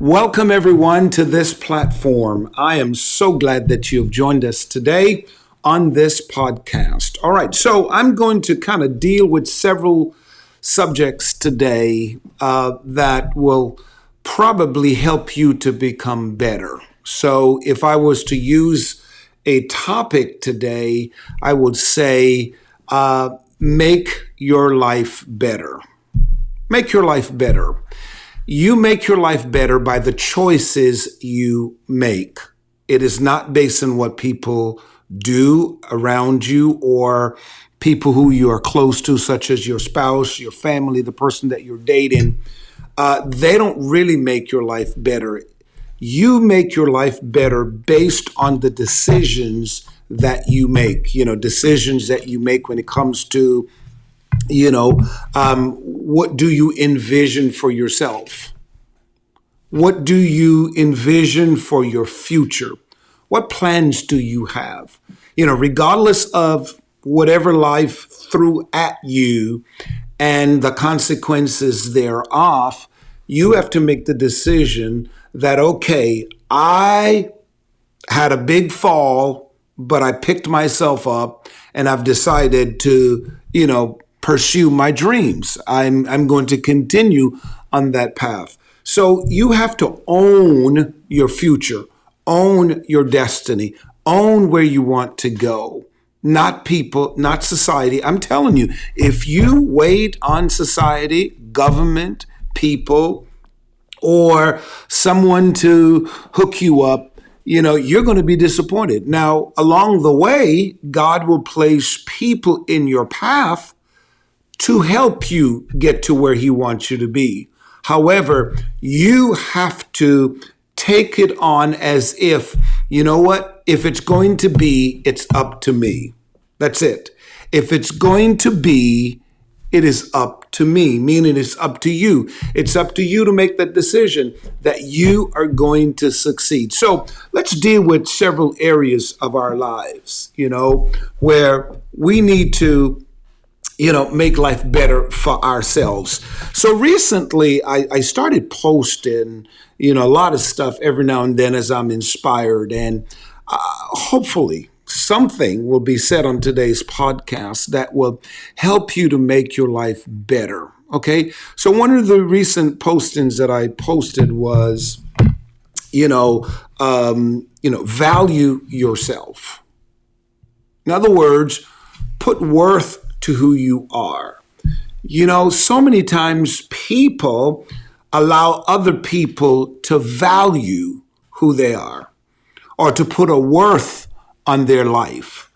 Welcome everyone to this platform. I am so glad that you have joined us today on this podcast. All right, so I'm going to kind of deal with several subjects today that will probably help you to become better. So if I was to use a topic today, I would say make your life better. Make your life better. You make your life better by the choices you make. It is not based on what people do around you or people who you are close to, such as your spouse, your family, the person that you're dating. They don't really make your life better. You make your life better based on the decisions that you make, decisions that you make when it comes to what do you envision for yourself? What do you envision for your future? What plans do you have? Regardless of whatever life threw at you and the consequences thereof, you have to make the decision that, okay, I had a big fall, but I picked myself up and I've decided to, pursue my dreams. I'm going to continue on that path. So you have to own your future, own your destiny, own where you want to go, not people, not society. I'm telling you, if you wait on society, government, people, or someone to hook you up, you're going to be disappointed. Now, along the way, God will place people in your path to help you get to where he wants you to be. However, you have to take it on as if, if it's going to be, it's up to me. That's it. If it's going to be, it is up to me, meaning it's up to you. It's up to you to make that decision that you are going to succeed. So let's deal with several areas of our lives, where we need to make life better for ourselves. So recently I started posting, a lot of stuff every now and then as I'm inspired, and hopefully something will be said on today's podcast that will help you to make your life better. Okay. So one of the recent postings that I posted was, value yourself. In other words, put worth to who you are. So many times people allow other people to value who they are or to put a worth on their life.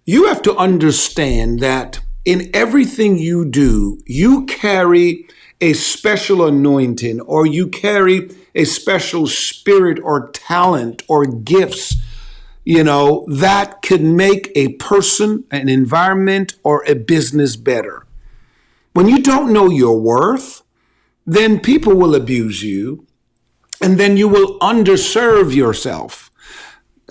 You have to understand that in everything you do, you carry a special anointing or you carry a special spirit or talent or gifts that can make a person, an environment, or a business better. When you don't know your worth, then people will abuse you, and then you will underserve yourself.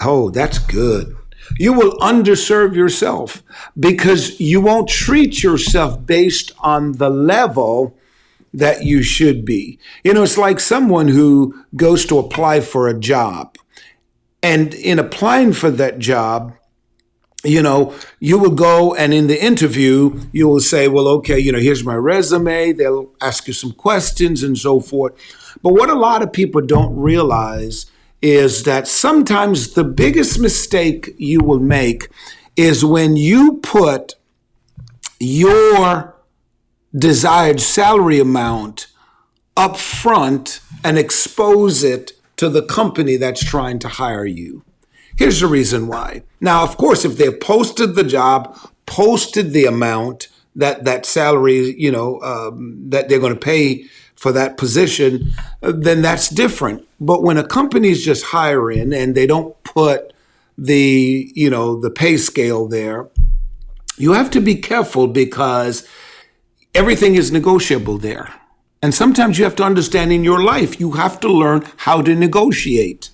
Oh, that's good. You will underserve yourself because you won't treat yourself based on the level that you should be. It's like someone who goes to apply for a job. And in applying for that job, you will go and in the interview, you will say, well, okay, here's my resume. They'll ask you some questions and so forth. But what a lot of people don't realize is that sometimes the biggest mistake you will make is when you put your desired salary amount up front and expose it to the company that's trying to hire you. Here's the reason why. Now, of course, if they've posted the job, posted the amount that salary, that they're going to pay for that position, then that's different. But when a company is just hiring and they don't put the pay scale there, you have to be careful because everything is negotiable there. And sometimes you have to understand in your life, you have to learn how to negotiate.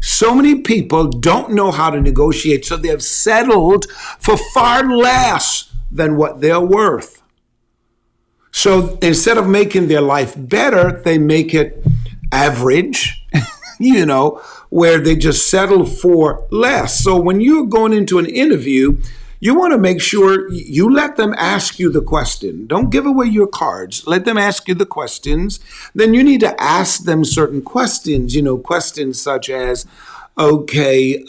So many people don't know how to negotiate, so they have settled for far less than what they're worth. So instead of making their life better, they make it average, where they just settle for less. So when you're going into an interview, you want to make sure you let them ask you the question. Don't give away your cards. Let them ask you the questions. Then you need to ask them certain questions, questions such as, okay,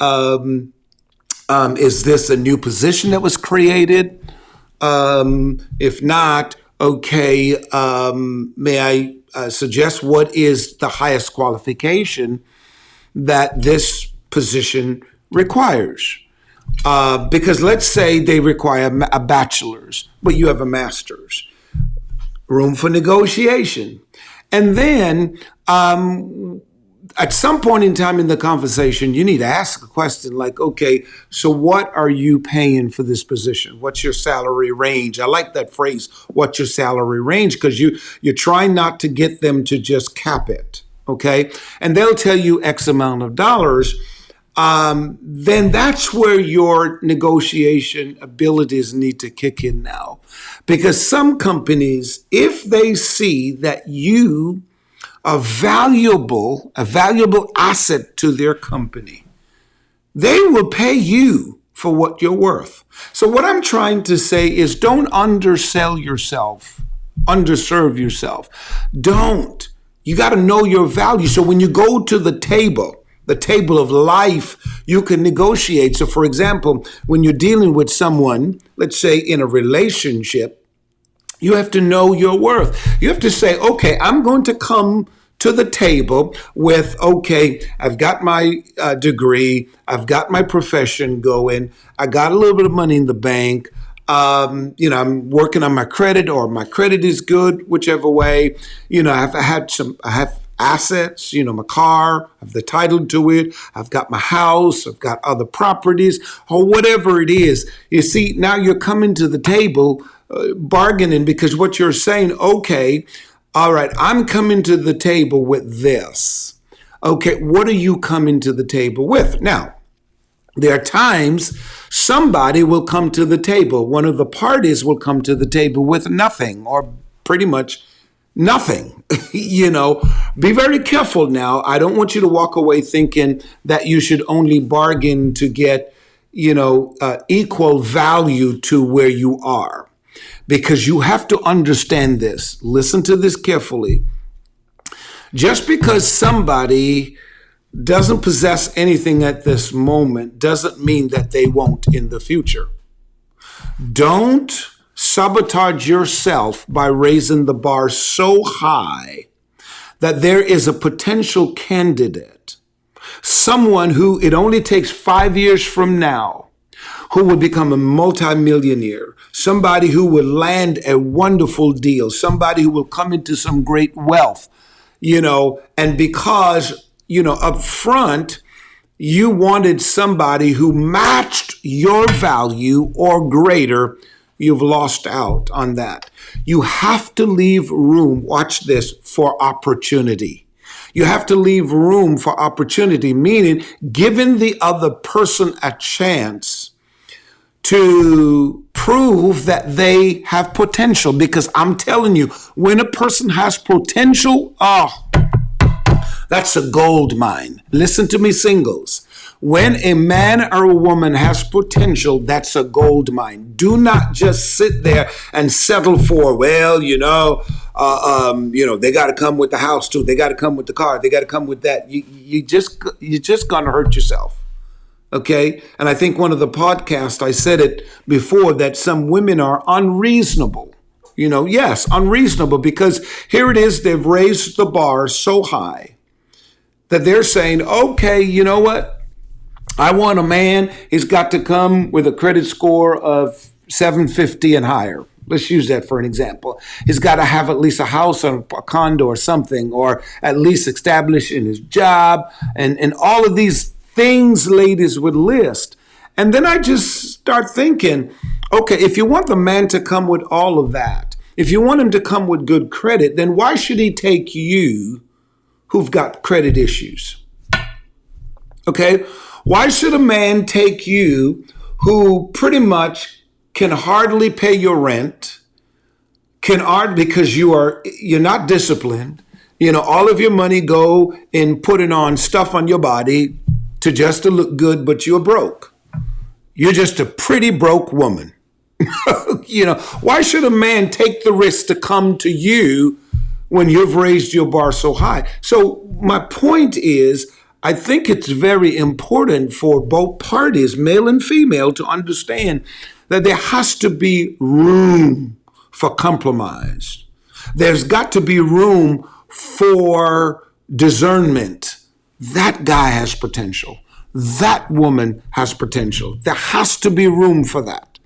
is this a new position that was created? If not, okay, may I suggest what is the highest qualification that this position requires? Because let's say they require a bachelor's, but you have a master's. Room for negotiation. And then at some point in time in the conversation, you need to ask a question like, okay, so what are you paying for this position? What's your salary range? I like that phrase, what's your salary range? Because you're trying not to get them to just cap it, okay? And they'll tell you X amount of dollars. Then that's where your negotiation abilities need to kick in now. Because some companies, if they see that you are valuable, a valuable asset to their company, they will pay you for what you're worth. So what I'm trying to say is don't undersell yourself, underserve yourself. Don't. You got to know your value. So when you go to the table of life, you can negotiate. So for example, when you're dealing with someone, let's say in a relationship, you have to know your worth. You have to say, okay, I'm going to come to the table with, okay, I've got my degree, I've got my profession I got a little bit of money in the bank, I'm working on my credit, or my credit is good, whichever way. I have assets, my car, I have the title to it, I've got my house, I've got other properties, or whatever it is. You see, now you're coming to the table bargaining, because what you're saying, okay, all right, I'm coming to the table with this. Okay, what are you coming to the table with? Now, there are times somebody will come to the table. One of the parties will come to the table with nothing, or pretty much nothing. Be very careful now. I don't want you to walk away thinking that you should only bargain to get, equal value to where you are. Because you have to understand this. Listen to this carefully. Just because somebody doesn't possess anything at this moment doesn't mean that they won't in the future. Don't sabotage yourself by raising the bar so high that there is a potential candidate, someone who it only takes 5 years from now, who will become a multimillionaire, somebody who will land a wonderful deal, somebody who will come into some great wealth, and because, up front, you wanted somebody who matched your value or greater, you've lost out on that. You have to leave room, watch this, for opportunity. You have to leave room for opportunity, meaning giving the other person a chance to prove that they have potential. Because I'm telling you, when a person has potential, that's a gold mine. Listen to me, singles. When a man or a woman has potential, that's a gold mine. Do not just sit there and settle for, they got to come with the house too. They got to come with the car. They got to come with that. You're just going to hurt yourself. Okay. And I think one of the podcasts, I said it before, that some women are unreasonable. Yes, unreasonable, because here it is. They've raised the bar so high that they're saying, okay, you know what? I want a man. He's got to come with a credit score of 750 and higher. Let's use that for an example. He's got to have at least a house or a condo or something, or at least established in his job, and all of these things ladies would list. And then I just start thinking, okay, if you want the man to come with all of that, if you want him to come with good credit, then why should he take you who've got credit issues? Okay? Why should a man take you who pretty much can hardly pay your rent, because you're not disciplined, All of your money go in putting on stuff on your body just to look good, but you're broke. You're just a pretty broke woman. Why should a man take the risk to come to you when you've raised your bar so high? So my point is, I think it's very important for both parties, male and female, to understand that there has to be room for compromise. There's got to be room for discernment. That guy has potential. That woman has potential. There has to be room for that.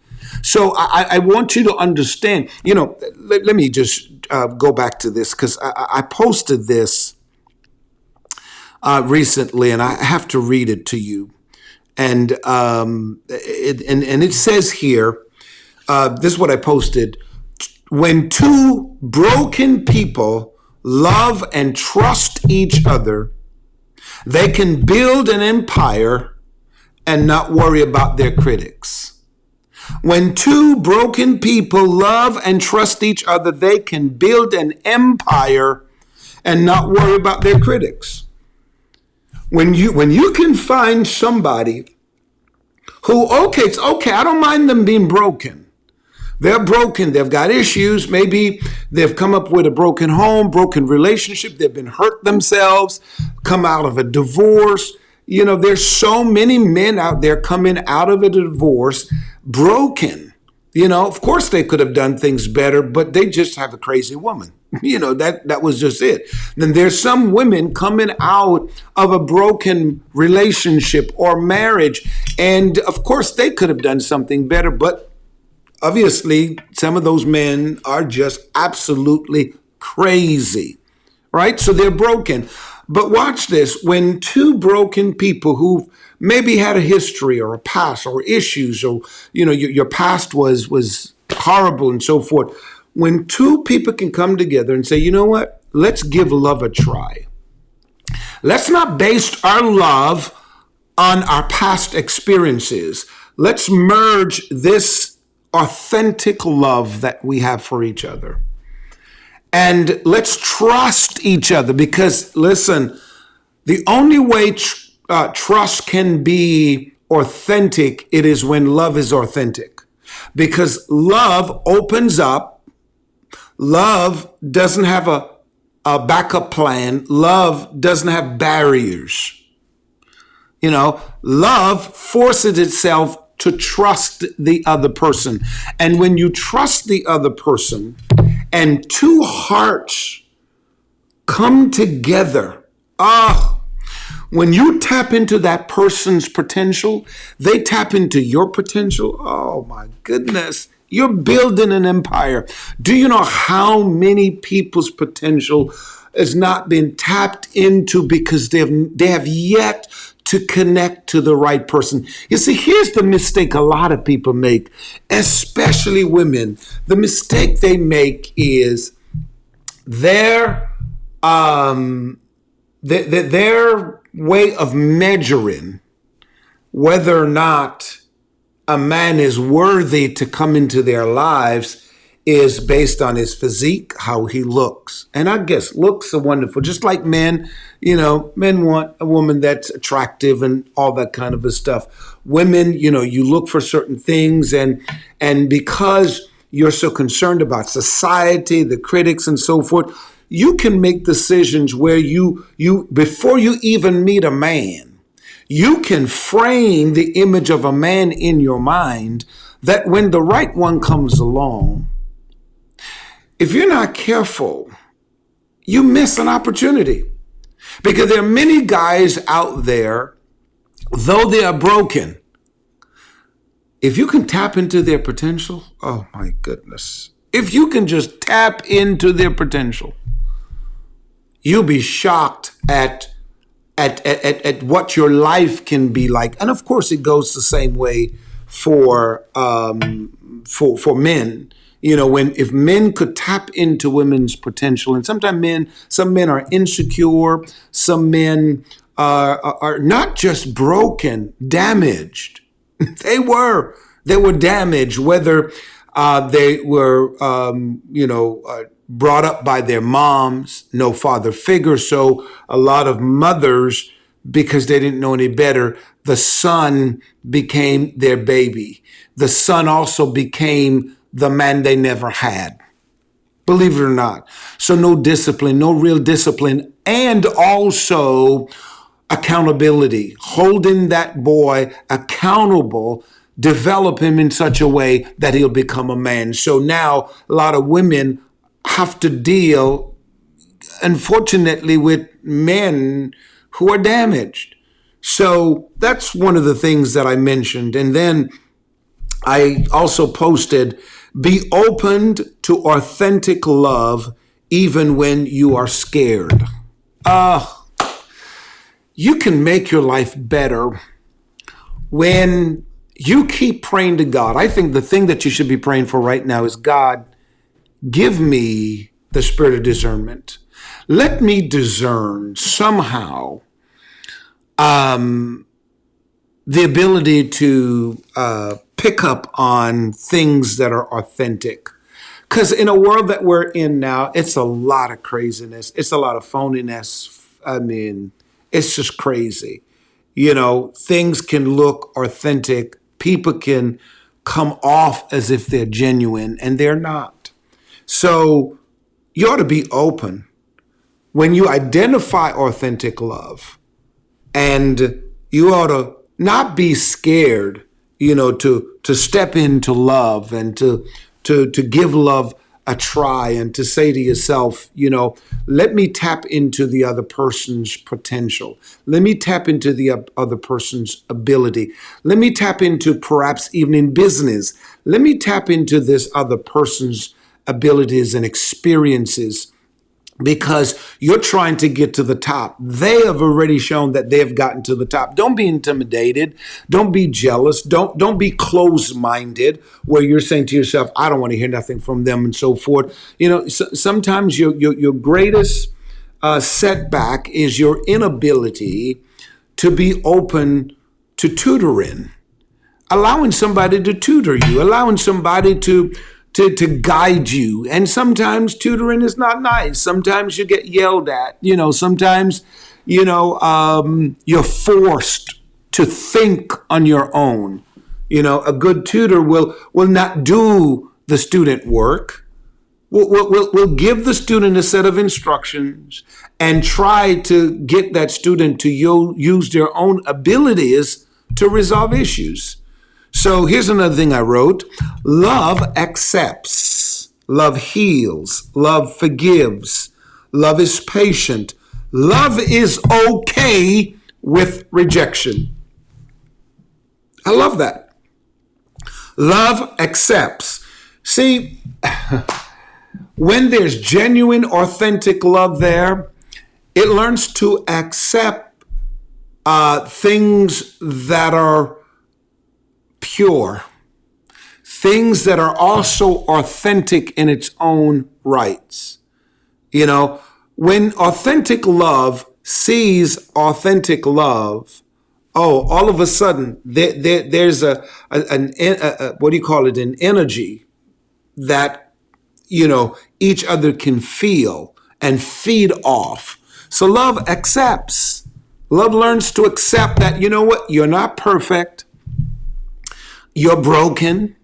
So I want you to understand, let me just go back to this, because I posted this recently, and I have to read it to you. And it says here, this is what I posted: when two broken people love and trust each other, they can build an empire and not worry about their critics. When two broken people love and trust each other, they can build an empire and not worry about their critics. When you can find somebody who, it's okay, I don't mind them being broken. They're broken. They've got issues. Maybe they've come up with a broken home, broken relationship. They've been hurt themselves, come out of a divorce. There's so many men out there coming out of a divorce broken. Of course they could have done things better, but they just have a crazy woman. That was just it. Then there's some women coming out of a broken relationship or marriage, and of course they could have done something better, but obviously some of those men are just absolutely crazy, right? So they're broken. But watch this: when two broken people who maybe had a history or a past or issues, or your past was horrible and so forth, when two people can come together and say, you know what, let's give love a try. Let's not base our love on our past experiences. Let's merge this authentic love that we have for each other. And let's trust each other, because, listen, the only way trust can be authentic, it is when love is authentic. Because love opens up. Love doesn't have a backup plan. Love doesn't have barriers. Love forces itself to trust the other person. And when you trust the other person and two hearts come together, when you tap into that person's potential, they tap into your potential. Oh my goodness. You're building an empire. Do you know how many people's potential has not been tapped into because they have yet to connect to the right person? You see, here's the mistake a lot of people make, especially women. The mistake they make is their way of measuring whether or not a man is worthy to come into their lives is based on his physique, how he looks. And I guess looks are wonderful. Just like men, men want a woman that's attractive and all that kind of stuff. Women, you look for certain things, and because you're so concerned about society, the critics and so forth, you can make decisions where you before you even meet a man, you can frame the image of a man in your mind that when the right one comes along, if you're not careful, you miss an opportunity. Because there are many guys out there, though they are broken, if you can tap into their potential, oh my goodness. If you can just tap into their potential, you'll be shocked at what your life can be like. And of course, it goes the same way for men. If men could tap into women's potential, and sometimes some men are insecure, some men are not just broken, damaged. They were damaged, whether they were, brought up by their moms, no father figure. So a lot of mothers, because they didn't know any better, the son became their baby. The son also became the man they never had. Believe it or not. So no discipline, no real discipline, and also accountability, holding that boy accountable, develop him in such a way that he'll become a man. So now a lot of women have to deal, unfortunately, with men who are damaged. So that's one of the things that I mentioned. And then I also posted, be open to authentic love even when you are scared. You can make your life better when you keep praying to God. I think the thing that you should be praying for right now is, God, give me the spirit of discernment. Let me discern somehow the ability to pick up on things that are authentic. Because in a world that we're in now, it's a lot of craziness. It's a lot of phoniness. I mean, it's just crazy. You know, things can look authentic. People can come off as if they're genuine, and they're not. So you ought to be open when you identify authentic love, and you ought to not be scared, you know, to step into love and to give love a try, and to say to yourself, you know, let me tap into the other person's potential. Let me tap into the other person's ability. Let me tap into, perhaps even in business, let me tap into this other person's abilities and experiences, because you're trying to get to the top. They have already shown that they have gotten to the top. Don't be intimidated. Don't be jealous. Don't be closed-minded where you're saying to yourself, I don't want to hear nothing from them, and so forth. You know, sometimes your greatest setback is your inability to be open to tutoring, allowing somebody to tutor you, allowing somebody to guide you. And sometimes tutoring is not nice. Sometimes you get yelled at. You know, sometimes, you know, you're forced to think on your own. You know, a good tutor will not do the student work. We'll give the student a set of instructions and try to get that student to use their own abilities to resolve issues. So here's another thing I wrote. Love accepts. Love heals. Love forgives. Love is patient. Love is okay with rejection. I love that. Love accepts. See, when there's genuine, authentic love there, it learns to accept things that are pure, things that are also authentic in its own rights. You know, when authentic love sees authentic love, all of a sudden there's an what do you call it? An energy that, you know, each other can feel and feed off. So love accepts. Love learns to accept that, you know what, you're not perfect. You're broken.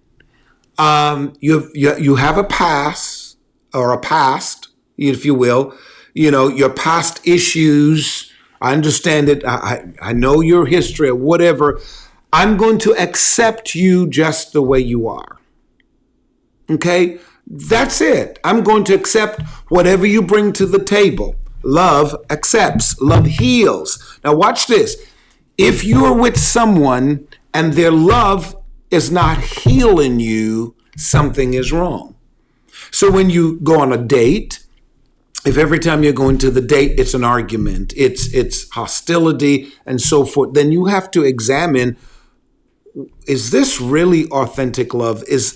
You have a past, or a past, if you will. You know, your past issues. I understand it. I know your history or whatever. I'm going to accept you just the way you are. Okay? That's it. I'm going to accept whatever you bring to the table. Love accepts. Love heals. Now watch this. If you're with someone and their love is not healing you, something is wrong. So when you go on a date, if every time you're going to the date, it's an argument, it's hostility and so forth, then you have to examine, is this really authentic love? Is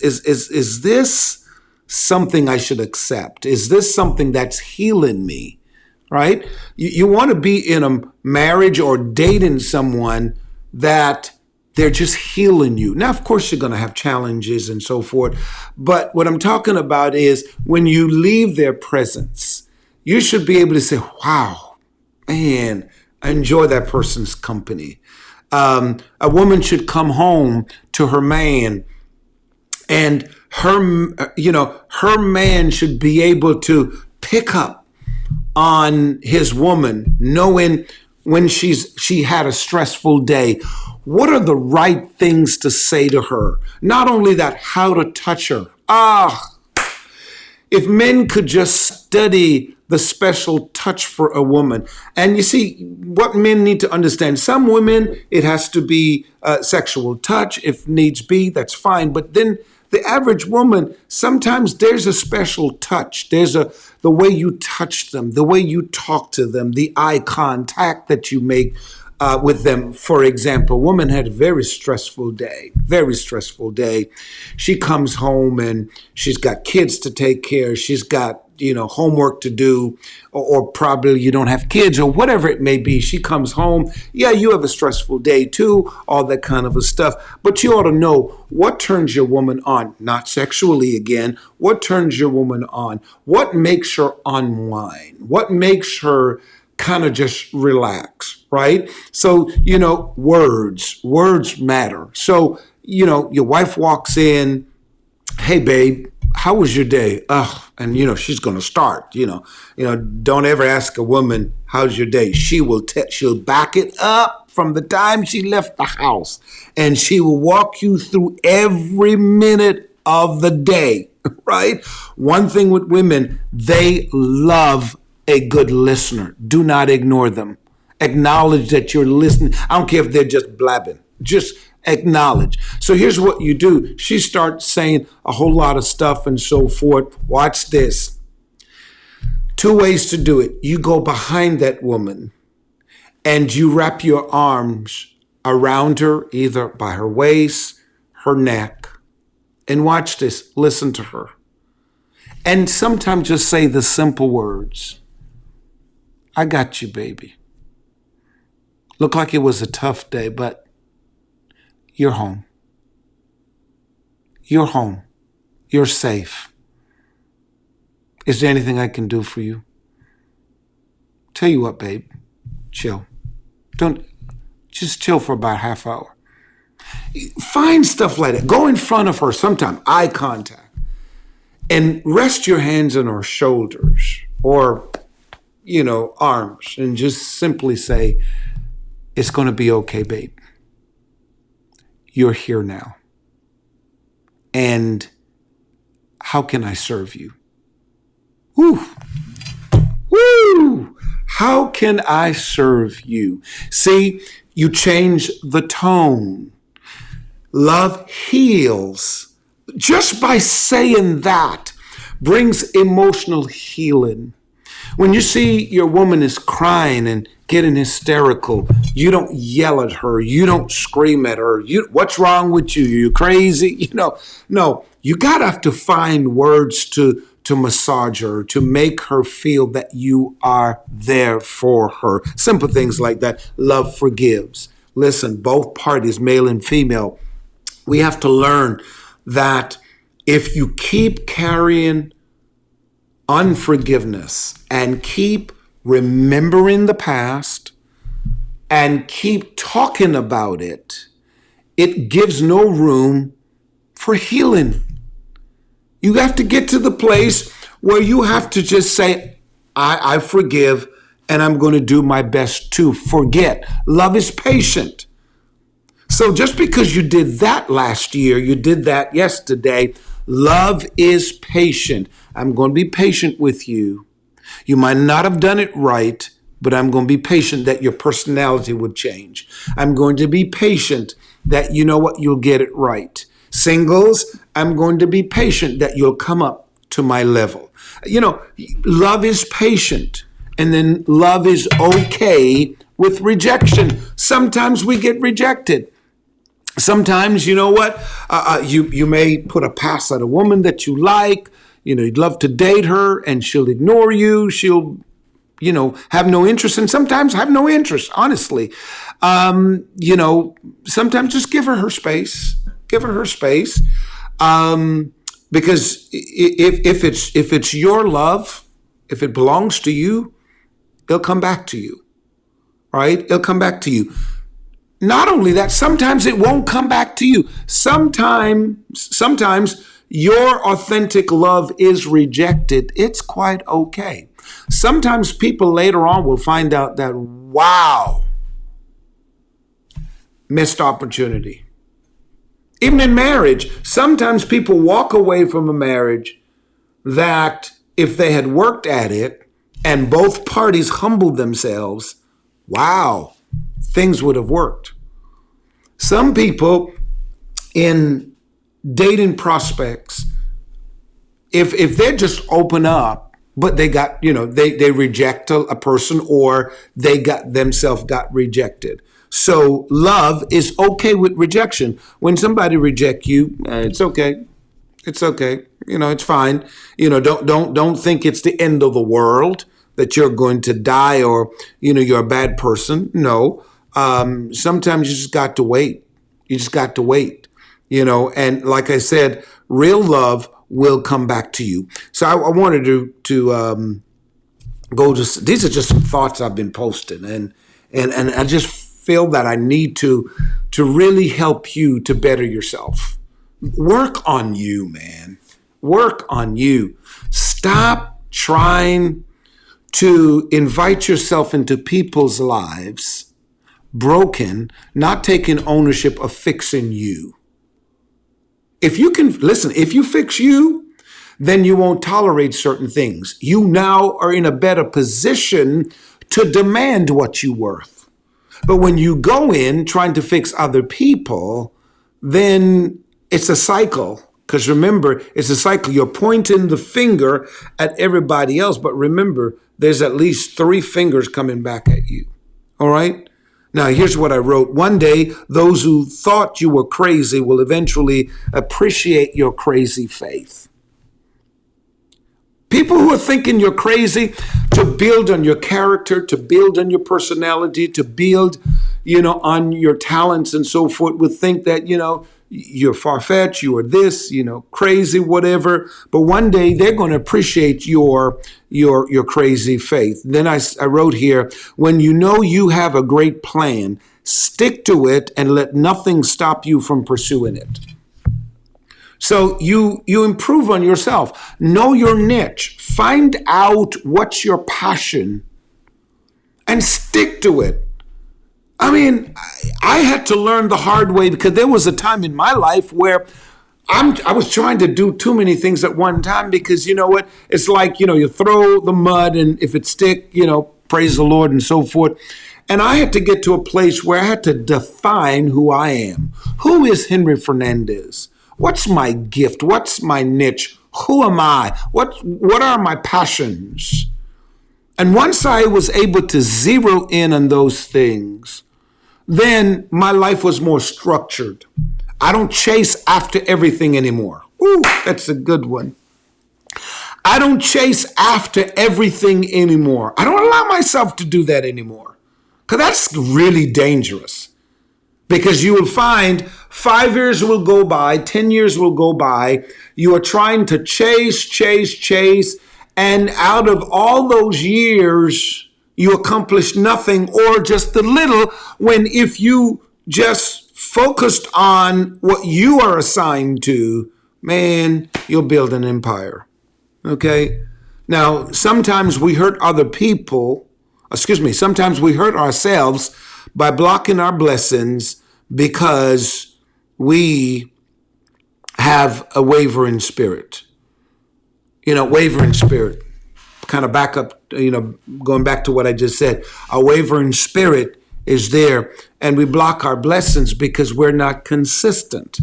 this something I should accept? Is this something that's healing me? Right? You want to be in a marriage or dating someone that They're just healing you. Now, of course, you're going to have challenges and so forth. But what I'm talking about is when you leave their presence, you should be able to say, wow, man, I enjoy that person's company. A woman should come home to her man, and her man should be able to pick up on his woman, knowing when she had a stressful day, what are the right things to say to her? Not only that, how to touch her. If men could just study the special touch for a woman. And you see, what men need to understand, some women, it has to be sexual touch. If needs be, that's fine. But then the average woman, sometimes there's a special touch. There's the way you touch them, the way you talk to them, the eye contact that you make with them. For example, a woman had a very stressful day. She comes home and she's got kids to take care. She's got, homework to do, or probably you don't have kids or whatever it may be. She comes home. Yeah, you have a stressful day too, all that kind of a stuff. But you ought to know what turns your woman on, not sexually again. What turns your woman on? What makes her unwind? What makes her kind of just relax, right? So, words matter. So, your wife walks in, hey, babe, how was your day? And she's going to start, don't ever ask a woman, how's your day? She'll back it up from the time she left the house, and she will walk you through every minute of the day, right? One thing with women, they love a good listener. Do not ignore them. Acknowledge that you're listening. I don't care if they're just blabbing. Just acknowledge. So here's what you do. She starts saying a whole lot of stuff and so forth. Watch this. 2 ways to do it. You go behind that woman and you wrap your arms around her, either by her waist, her neck, and watch this. Listen to her. And sometimes just say the simple words. I got you, baby. Looked like it was a tough day, but you're home. You're home. You're safe. Is there anything I can do for you? Tell you what, babe, chill. Just chill for about half hour. Find stuff like that. Go in front of her sometime, eye contact, and rest your hands on her shoulders or, arms, and just simply say, it's going to be okay, babe. You're here now. And how can I serve you? Woo! Woo! How can I serve you? See, you change the tone. Love heals. Just by saying that brings emotional healing. When you see your woman is crying and getting hysterical, you don't yell at her. You don't scream at her. What's wrong with you? You crazy? No, you gotta have to find words to massage her, to make her feel that you are there for her. Simple things like that. Love forgives. Listen, both parties, male and female, we have to learn that if you keep carrying unforgiveness and keep remembering the past and keep talking about it, it gives no room for healing. You have to get to the place where you have to just say, I forgive, and I'm going to do my best to forget. Love is patient. So just because you did that last year, you did that yesterday, love is patient. I'm going to be patient with you. You might not have done it right, but I'm going to be patient that your personality would change. I'm going to be patient that, you'll get it right. Singles, I'm going to be patient that you'll come up to my level. Love is patient, and then love is okay with rejection. Sometimes we get rejected. Sometimes, you may put a pass on a woman that you like. You'd love to date her, and she'll ignore you. She'll, have no interest, and sometimes have no interest, honestly. Sometimes just give her space. Give her space. Because if it's your love, if it belongs to you, it'll come back to you, right? It'll come back to you. Not only that, sometimes it won't come back to you. Sometimes your authentic love is rejected. It's quite okay. Sometimes people later on will find out that, wow, missed opportunity. Even in marriage, sometimes people walk away from a marriage that if they had worked at it and both parties humbled themselves, wow, things would have worked. Some people in dating prospects, if they just open up, but they got, they reject a person, or they got rejected. So love is okay with rejection. When somebody rejects you, it's okay. It's okay. It's fine. Don't think it's the end of the world, that you're going to die, or, you're a bad person. No. Sometimes you just got to wait. You just got to wait, and like I said, real love will come back to you. So I wanted to go to, these are just some thoughts I've been posting, and I just feel that I need to really help you to better yourself. Work on you, man. Work on you. Stop trying to invite yourself into people's lives broken, not taking ownership of fixing you. If you fix you, then you won't tolerate certain things. You now are in a better position to demand what you're worth. But when you go in trying to fix other people, then it's a cycle. Because remember, it's a cycle. You're pointing the finger at everybody else. But remember, there's at least 3 fingers coming back at you. All right? Now, here's what I wrote. One day, those who thought you were crazy will eventually appreciate your crazy faith. People who are thinking you're crazy, to build on your character, to build on your personality, to build, on your talents and so forth, would think that, you're far-fetched, you are this, crazy, whatever. But one day they're going to appreciate your crazy faith. Then I wrote here, when you have a great plan, stick to it and let nothing stop you from pursuing it. So you improve on yourself. Know your niche. Find out what's your passion and stick to it. I mean, I had to learn the hard way, because there was a time in my life where I was trying to do too many things at one time, because you know what? It's like, you throw the mud, and if it stick, praise the Lord and so forth. And I had to get to a place where I had to define who I am. Who is Henry Fernandez? What's my gift? What's my niche? Who am I? What are my passions? And once I was able to zero in on those things, then my life was more structured. I don't chase after everything anymore. Ooh, that's a good one. I don't chase after everything anymore. I don't allow myself to do that anymore, because that's really dangerous. Because you will find 5 years will go by, 10 years will go by. You are trying to chase. And out of all those years, you accomplish nothing, or just a little, when if you just focused on what you are assigned to, man, you'll build an empire. Okay? Now, sometimes we hurt sometimes we hurt ourselves by blocking our blessings because we have a wavering spirit. Wavering spirit. Kind of back up, going back to what I just said. A wavering spirit is there, and we block our blessings because we're not consistent.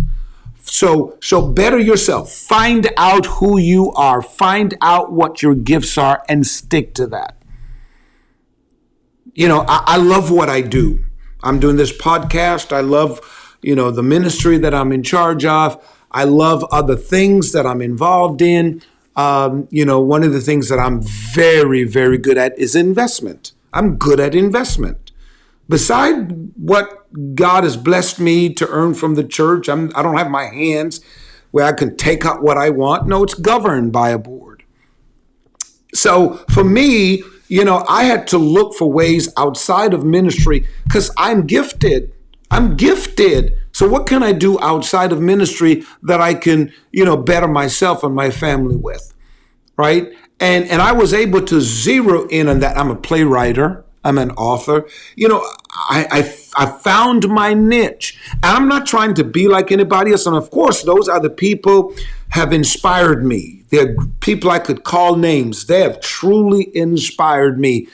So better yourself. Find out who you are. Find out what your gifts are and stick to that. I love what I do. I'm doing this podcast. I love, the ministry that I'm in charge of. I love other things that I'm involved in. one of the things that I'm very, very good at is investment. I'm good at investment. Beside what God has blessed me to earn from the church, I don't have my hands where I can take out what I want. No, it's governed by a board. So for me, I had to look for ways outside of ministry because I'm gifted. I'm gifted. So what can I do outside of ministry that I can, better myself and my family with, right? And I was able to zero in on that. I'm a playwright. I'm an author. I found my niche. And I'm not trying to be like anybody else. And of course, those are the people have inspired me. They're people I could call names. They have truly inspired me.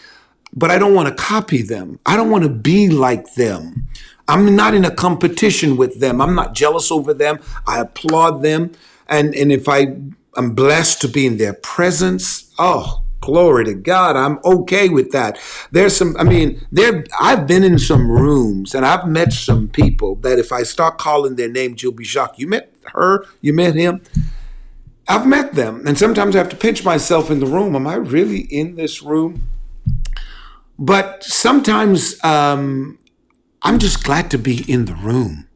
But I don't want to copy them. I don't want to be like them. I'm not in a competition with them. I'm not jealous over them. I applaud them. And if I'm blessed to be in their presence, oh, glory to God, I'm okay with that. I've been in some rooms and I've met some people that if I start calling their names, you'll be shocked. You met her? You met him? I've met them. And sometimes I have to pinch myself in the room. Am I really in this room? But sometimes I'm just glad to be in the room.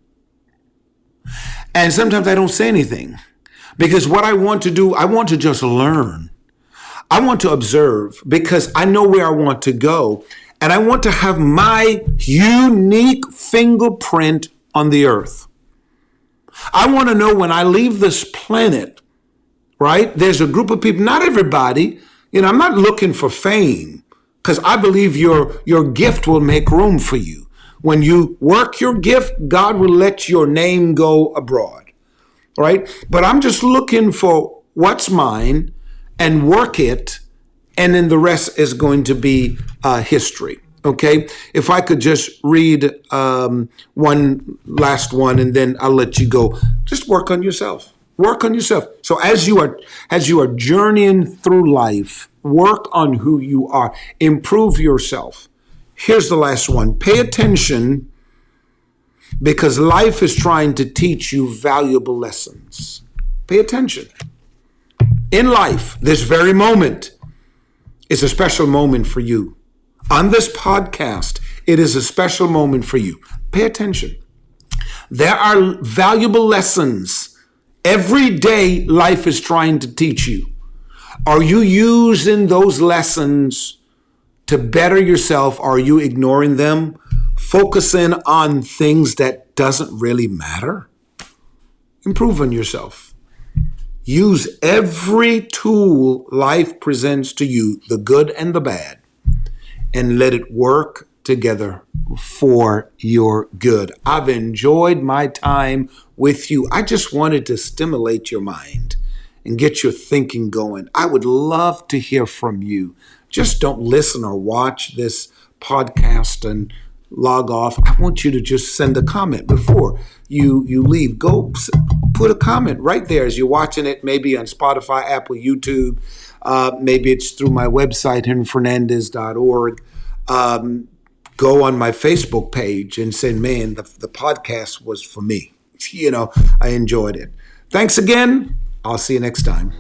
And sometimes I don't say anything because what I want to do, I want to just learn. I want to observe because I know where I want to go. And I want to have my unique fingerprint on the earth. I want to know when I leave this planet, right? There's a group of people, not everybody, I'm not looking for fame because I believe your gift will make room for you. When you work your gift, God will let your name go abroad, right? But I'm just looking for what's mine and work it, and then the rest is going to be history, okay? If I could just read one last one, and then I'll let you go. Just work on yourself. Work on yourself. So as you are journeying through life, work on who you are. Improve yourself. Here's the last one. Pay attention because life is trying to teach you valuable lessons. Pay attention. In life, this very moment is a special moment for you. On this podcast, it is a special moment for you. Pay attention. There are valuable lessons. Every day, life is trying to teach you. Are you using those lessons to better yourself? Are you ignoring them? Focusing on things that doesn't really matter? Improve on yourself. Use every tool life presents to you, the good and the bad, and let it work together for your good. I've enjoyed my time with you. I just wanted to stimulate your mind and get your thinking going. I would love to hear from you. Just don't listen or watch this podcast and log off. I want you to just send a comment before you leave. Go put a comment right there as you're watching it, maybe on Spotify, Apple, YouTube. Maybe it's through my website, henryfernandez.org. Go on my Facebook page and say, man, the podcast was for me. I enjoyed it. Thanks again. I'll see you next time.